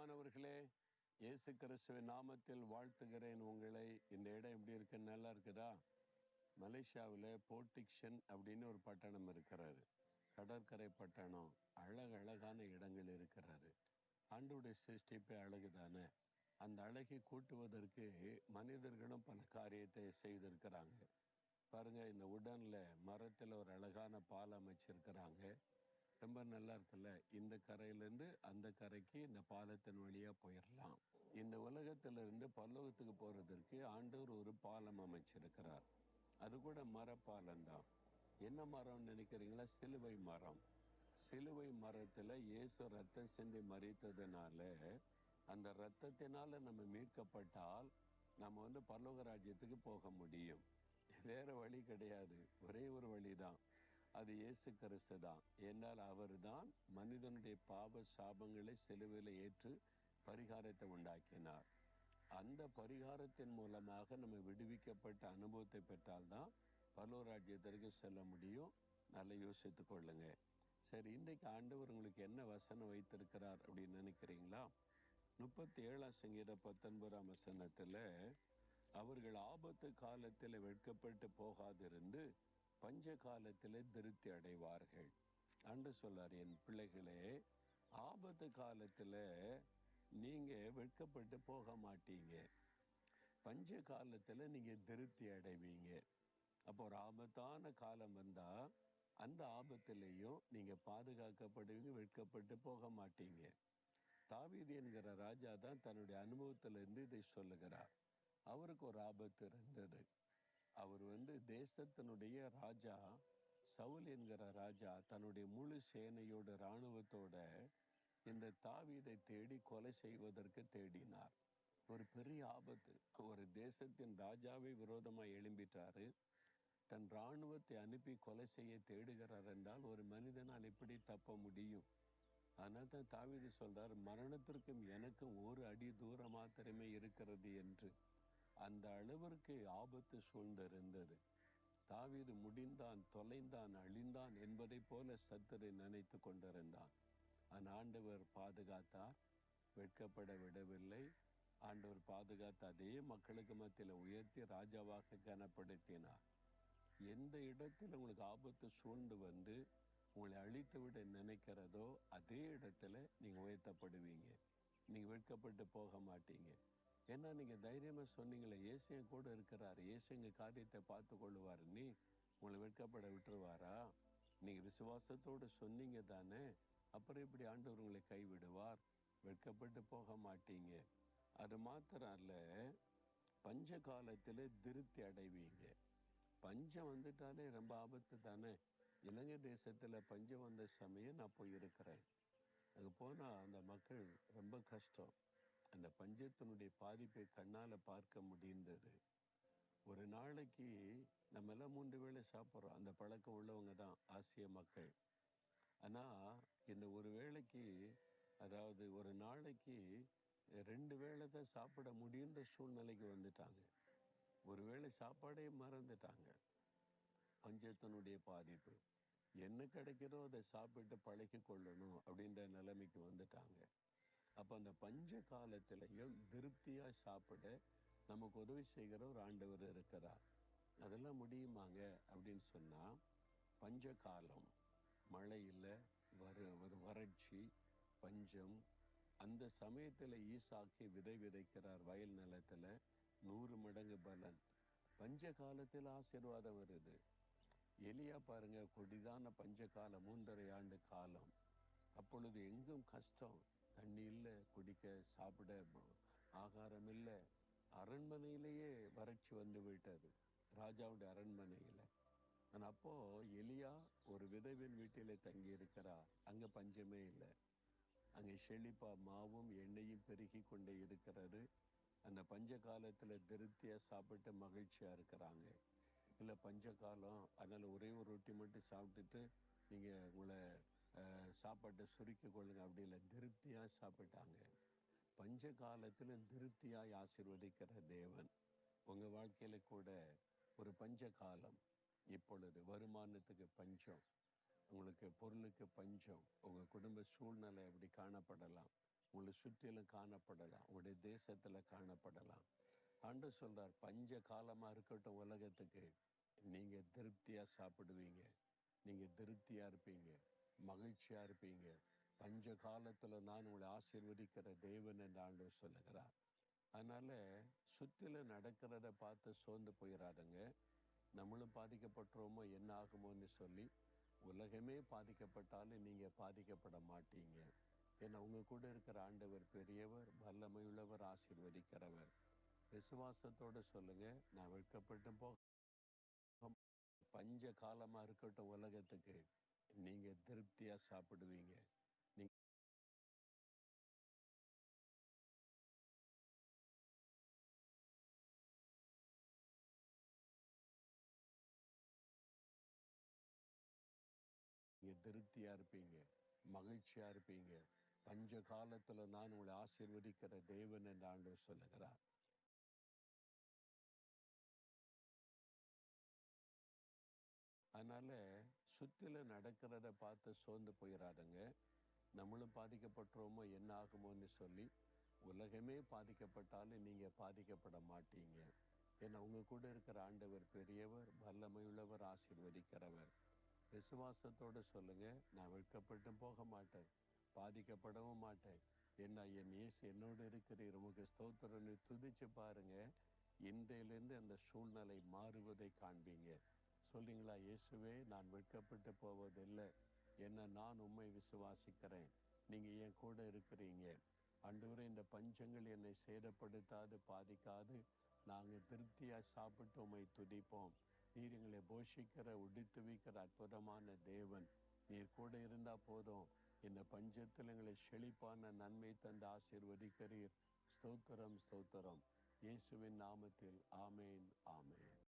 பிரியமானவர்களே, இயேசு கிறிஸ்துவின் நாமத்தில் வாழ்த்துகிறேன் உங்களை. இந்த இடம் எப்படி இருக்குன்னு நல்லா இருக்குதா? மலேசியாவில் போர்டிக்ஷன் அப்படின்னு ஒரு பட்டணம் இருக்கிறாரு. கடற்கரை பட்டணம், அழகழகான இடங்கள் இருக்கிறாரு. ஆண்டோடைய சிருஷ்டிப்பே அழகுதானே. அந்த அழகை கூட்டுவதற்கு மனிதர்களும் பல காரியத்தை செய்திருக்கிறாங்க. பாருங்க, இந்த உடன்ல மரத்தில் ஒரு அழகான பாலம் அமைச்சிருக்கிறாங்க. ரொம்ப நல்லா இருக்குல்ல. இந்த கரையிலேருந்து அந்த கரைக்கு இந்த பாலத்தின் வழியாக போயிடலாம். இந்த உலகத்திலிருந்து பரலோகத்துக்கு போகிறதற்கு ஆண்டவர் ஒரு பாலம் அமைச்சிருக்கிறார். அது கூட மரப்பாலம் தான். என்ன மரம்னு நினைக்கிறீங்களா? சிலுவை மரம். சிலுவை மரத்தில் இயேசு ரத்தம் சிந்தி மறித்ததுனால, அந்த ரத்தத்தினால நம்ம மீட்கப்பட்டால் நம்ம பரலோக ராஜ்யத்துக்கு போக முடியும். வேற வழி கிடையாது. ஒரே ஒரு வழிதான், அது இயேசு கிறிஸ்து தான். என்னால் அவர் தான் மனிதனுடைய பாவ சாபங்களை சிலுவையில் ஏற்று பரிகாரத்தை உண்டாக்கினார். அந்த பரிகாரத்தின் மூலமாக நம்ம விடுவிக்கப்பட்ட அனுபவத்தை பெற்றால்தான் பரலோக ராஜ்யத்திற்கு செல்ல முடியும். நல்லா யோசித்து கொள்ளுங்க. சரி, இன்றைக்கு ஆண்டவர் உங்களுக்கு என்ன வசனம் வைத்திருக்கிறார் அப்படின்னு நினைக்கிறீங்களா? 37 சங்கீதம் 19 வசனத்தில், அவர்கள் ஆபத்து காலத்தில் வெட்கப்பட்டு போகாதிருந்து பஞ்ச காலத்தில் திருப்தி அடைவார்கள் அன்று சொல்லார். என் பிள்ளைகளே, ஆபத்து காலத்தில் நீங்கள் வெட்கப்பட்டு போக மாட்டீங்க. பஞ்ச காலத்தில் நீங்கள் திருப்தி அடைவீங்க. அப்போ ஒரு ஆபத்தான காலம் வந்தால் அந்த ஆபத்திலையும் நீங்கள் பாதுகாக்கப்படுவீங்க, வெட்கப்பட்டு போக மாட்டீங்க. தாவீது என்கிற ராஜா தான் தன்னுடைய அனுபவத்திலிருந்து இதை சொல்லுகிறார். அவருக்கு ஒரு ஆபத்து இருந்தது. அவர் தேசத்தினுடைய ராஜா சவுல் என்கிற ராஜா தன்னுடைய முழு சேனையோட இராணுவத்தோட இந்த தாவீதை தேடி கொலை செய்வதற்கு தேடினார். ஒரு பெரிய ஆபத்து. ஒரு தேசத்தின் ராஜாவை விரோதமாக எழும்பிட்டாரு. தன் இராணுவத்தை அனுப்பி கொலை செய்ய தேடுகிறார் என்றால் ஒரு மனிதனால் எப்படி தப்ப முடியும்? அதனால் தான் தாவீது சொல்றார், மரணத்திற்கும் எனக்கும் ஒரு அடி தூரம் மாத்திரமே இருக்கிறது என்று. அந்த அளவிற்கு ஆபத்து சூழ்ந்திருந்தது. தாவீது முடிந்தான், தொலைந்தான், அழிந்தான் என்பதை போல சத்துரை நினைத்து கொண்டிருந்தான். ஆண்டவர் பாதுகாத்தார், வெட்கப்பட விடவில்லை. ஆண்டவர் பாதுகாத்த அதே மக்களுக்கு மத்தியில் உயர்த்தி ராஜாவாக கனப்படுத்தினார். எந்த இடத்துல உங்களுக்கு ஆபத்து சூழ்ந்து உங்களை அழித்து விட நினைக்கிறதோ அதே இடத்துல நீங்கள் உயர்த்தப்படுவீங்க. நீங்கள் வெட்கப்பட்டு போக மாட்டீங்க. ஏன்னா நீங்கள் தைரியமாக சொன்னீங்களே, இயேசு கூட இருக்கிறார், இயேசு எங்கள் காரியத்தை பார்த்து கொள்ளுவார், நீ உங்களை வெட்கப்பட விட்டுருவாரா? நீங்கள் விசுவாசத்தோடு சொன்னீங்க தானே, அப்புறம் இப்படி ஆண்டவர் உங்களை கைவிடுவார்? வெட்கப்பட்டு போக மாட்டீங்க. அது மாத்திரம் அல்ல, பஞ்ச காலத்தில் திருப்தி அடைவீங்க. பஞ்சம் வந்துட்டாலே ரொம்ப ஆபத்து தானே. இலங்கை தேசத்தில் பஞ்சம் வந்த சமயம் நான் போய் இருக்கிறேன். அங்கே போனால் அந்த மக்கள் ரொம்ப கஷ்டம். அந்த பஞ்சத்தினுடைய பாதிப்பை கண்ணால் பார்க்க முடிந்தது. ஒரு நாளைக்கு நம்ம எல்லாம் 3 வேளை சாப்பிட்றோம். அந்த பழக்கம் உள்ளவங்க தான் ஆசிய மக்கள். ஆனால் இந்த ஒரு வேளைக்கு, அதாவது ஒரு நாளைக்கு 2 வேளை தான் சாப்பிட முடியுன்ற சூழ்நிலைக்கு வந்துட்டாங்க. ஒரு வேளை சாப்பாடே மறந்துட்டாங்க. பஞ்சத்தினுடைய பாதிப்பு. என்ன கிடைக்கிறதோ அதை சாப்பிட்டு பழகி கொள்ளணும் அப்படின்ற நிலைமைக்கு வந்துட்டாங்க. அப்போ அந்த பஞ்ச காலத்திலையும் திருப்தியாக சாப்பிட நமக்கு உதவி செய்கிற ஒரு ஆண்டவர் இருக்கிறார். அதெல்லாம் முடியுமாங்க அப்படின்னு சொன்னால், பஞ்ச காலம், மழை இல்லை, ஒரு வறட்சி, பஞ்சம். அந்த சமயத்தில் ஈசாக்கி விதை விதைக்கிறார் வயல் நிலத்தில், 100 மடங்கு பலன். பஞ்ச காலத்தில் ஆசீர்வாதம் வருது. எலியா பாருங்க, கொடிதான பஞ்ச காலம், 3½ ஆண்டு காலம். அப்பொழுது எங்கும் கஷ்டம், தண்ணி இல்லை, குடிக்க சாப்பிட ஆகாரம் இல்லை. அரண்மனையிலேயே வறட்சி வந்து விட்டது, ராஜாவுடைய அரண்மனையில். ஆனால் அப்போது எலியா ஒரு விதவின் வீட்டிலே தங்கி இருக்கிறார். அங்கே பஞ்சமே இல்லை. அங்கே செழிப்பா மாவும் எண்ணெயும் பெருகி கொண்டே இருக்கிறது. அந்த பஞ்ச காலத்தில் திருப்தியாக சாப்பிட்டு மகிழ்ச்சியாக இருக்கிறாங்க. இல்லை பஞ்ச காலம், அதனால் ஒரே ஒரு ரொட்டி மட்டும் சாப்பிட்டுட்டு நீங்கள் உங்களை சாப்பாட்டை சுருக்கி கொள்ளுங்க, அப்படி இல்லை, திருப்தியாக சாப்பிட்டாங்க. பஞ்ச காலத்தில் திருப்தியாய் ஆசீர்வதிக்கிற தேவன் உங்கள் வாழ்க்கையில் கூட ஒரு பஞ்ச காலம். இப்பொழுது வருமானத்துக்கு பஞ்சம், உங்களுக்கு பொருளுக்கு பஞ்சம், உங்கள் குடும்ப சூழ்நிலை எப்படி காணப்படலாம். உங்களை சுற்றிலும் காணப்படலாம், உங்களுடைய தேசத்துல காணப்படலாம். ஆண்டவர் சொல்றார், பஞ்ச காலமா இருக்கட்டும் உலகத்துக்கு, நீங்க திருப்தியா சாப்பிடுவீங்க, நீங்க திருப்தியா இருப்பீங்க, மகிழ்ச்சியா இருப்பீங்க. பஞ்ச காலத்துல நான் உங்களை ஆசீர்வதிக்கிற தேவன் என்று ஆண்டவர் சொல்லுகிறார். அதனால சுற்றிலும் நடக்கிறத பார்த்து சோர்ந்து போயிடாதுங்க. நம்மளும் பாதிக்கப்பட்டுருவோமோ என்ன ஆகுமோன்னு சொல்லி உலகமே பாதிக்கப்பட்டாலும் நீங்க பாதிக்கப்பட மாட்டீங்க. ஏன்னா உங்க கூட இருக்கிற ஆண்டவர் பெரியவர், வல்லமையுள்ளவர், ஆசீர்வதிக்கிறவர். விசுவாசத்தோட சொல்லுங்க, நான் வெட்கப்பட்டு போக, பஞ்ச காலமா இருக்கட்டும் உலகத்துக்கு, நீங்க திருப்தியா சாப்பிடுவீங்க, நீங்க திருப்தியா இருப்பீங்க, மகிழ்ச்சியா இருப்பீங்க. பஞ்ச காலத்துல நான் உங்களை ஆசீர்வதிக்கிற தேவன் என்று ஆண்டவர் சொல்லுகிறார். அதனால சுற்றிலும் நடக்கிறத பார்த்து சோர்ந்து போயிடாதுங்க. நம்மளும் பாதிக்கப்பட்டுருவோமோ என்ன ஆகுமோன்னு சொல்லி உலகமே பாதிக்கப்பட்டாலும் நீங்க பாதிக்கப்பட மாட்டீங்க. ஏன்னா உங்க கூட இருக்கிற ஆண்டவர் பெரியவர், வல்லமையுள்ளவர், ஆசீர்வதிக்கிறவர். விசுவாசத்தோட சொல்லுங்க, நான் வெட்கப்பட்டு போக மாட்டேன், பாதிக்கப்படவும் மாட்டேன். என்ன என் இயேசு என்னோடு இருக்கிறீர், உமக்கு ஸ்தோத்திரம்னு துதிச்சு பாருங்க. இன்றையிலிருந்து அந்த சூழ்நிலை மாறுவதை காண்பீங்க. சொல்றீங்களா, இயேசுவே நான் வெட்கப்பட்டு போவதில்லை, என்ன நான் உம்மை விசுவாசிக்கிறேன், நீங்க என் கூட இருக்கிறீங்க. ஆண்டவரே, இந்த பஞ்சங்கள் என்னை சேதப்படுத்தாது, பாதிக்காது. நாங்கள் திருப்தியாக சாப்பிட்டு உம்மை துதிப்போம். நீர் எங்களை போஷிக்கிற, உடித்து வைக்கிற அற்புதமான தேவன். நீர் கூட இருந்தா போதும். இந்த பஞ்சத்தில் எங்களை செழிப்பான நன்மை தந்து ஆசீர்வதிக்கிறீர். ஸ்தோத்திரம், ஸ்தோத்திரம். இயேசுவின் நாமத்தில் ஆமேன், ஆமேன்.